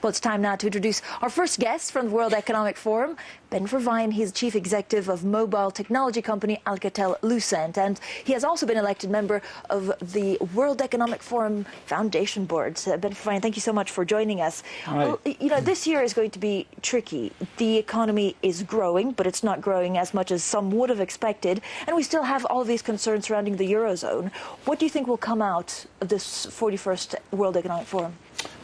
Well, it's time now to introduce our first guest from the World Economic Forum, Ben Verwaayen. He's Chief Executive of mobile technology company Alcatel-Lucent, and he has also been elected member of the World Economic Forum Foundation Board. Ben Verwaayen, thank you so much for joining us. Well, you know, this year is going to be tricky. The economy is growing, but it's not growing as much as some would have expected, and we still have all these concerns surrounding the Eurozone. What do you think will come out of this 41st World Economic Forum?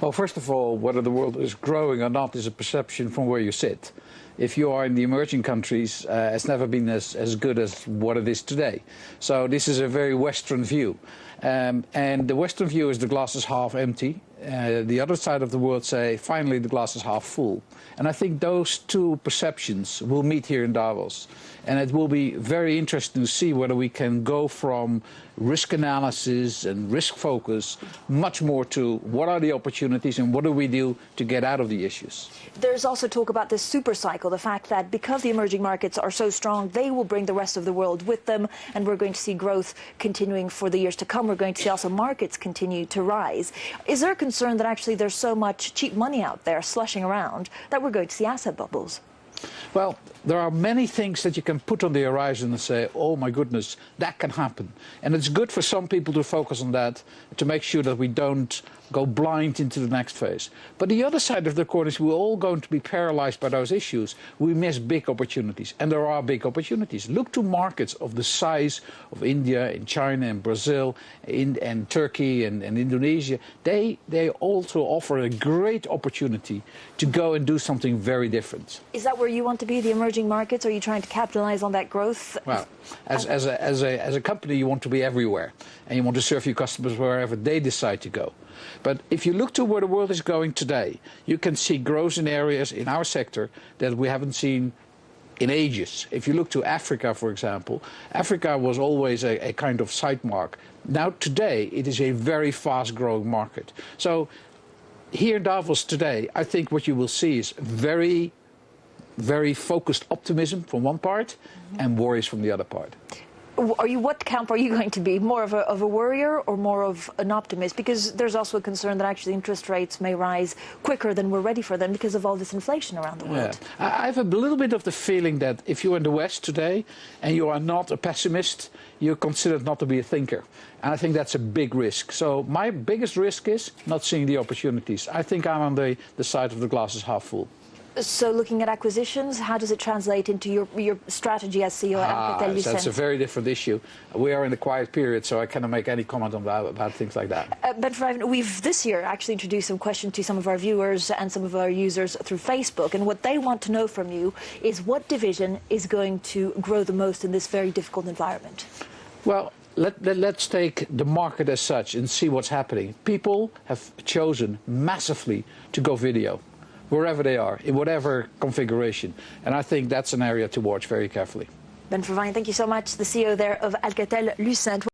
Well, first of all, whether the world is growing or not is a perception from where you sit. If you are in the emerging countries, it's never been as good as what it is today. So this is a very Western view. And the Western view is the glass is half empty. The other side of the world say, finally, the glass is half full. And I think those two perceptions will meet here in Davos. And it will be very interesting to see whether we can go from risk analysis and risk focus much more to what are the opportunities and what do we do to get out of the issues. There's also talk about this super cycle, the fact that because the emerging markets are so strong, they will bring the rest of the world with them, and we're going to see growth continuing for the years to come. We're going to see also markets continue to rise. Is there a concern that actually there's so much cheap money out there slushing around that we're going to see asset bubbles? Well, there are many things that you can put on the horizon and say, oh my goodness, that can happen. And it's good for some people to focus on that, to make sure that we don't go blind into the next phase. But the other side of the coin is we're all going to be paralyzed by those issues. We miss big opportunities, and there are big opportunities. Look to markets of the size of India and China and Brazil and Turkey and Indonesia. They also offer a great opportunity to go and do something very different. Is that where you want to be, the emerging markets? Are you trying to capitalize on that growth? Well, as a company, you want to be everywhere, and you want to serve your customers wherever they decide to go. But if you look to where the world is going today, you can see growth in areas in our sector that we haven't seen in ages. If you look to Africa, for example, Africa was always a kind of side mark. Now today, it is a very fast-growing market. So here in Davos today, I think what you will see is very focused optimism from one part and worries from the other part. What camp are you going to be? More of a worrier or more of an optimist? Because there's also a concern that actually interest rates may rise quicker than we're ready for them because of all this inflation around the world. Yeah. I have a little bit of the feeling that if you're in the West today and you are not a pessimist, you're considered not to be a thinker. And I think that's a big risk. So my biggest risk is not seeing the opportunities. I think I'm on the side of the glass is half full. So looking at acquisitions, how does it translate into your strategy as CEO at Alcatel-Lucent? That's a very different issue. We are in a quiet period, so I cannot make any comment on about things like that. Ben Verwaayen, we've this year actually introduced some questions to some of our viewers and some of our users through Facebook, and what they want to know from you is what division is going to grow the most in this very difficult environment? Well, let's take the market as such and see what's happening. People have chosen massively to go video, wherever they are, in whatever configuration. And I think that's an area to watch very carefully. Ben Verwaayen, thank you so much, the CEO there of Alcatel-Lucent.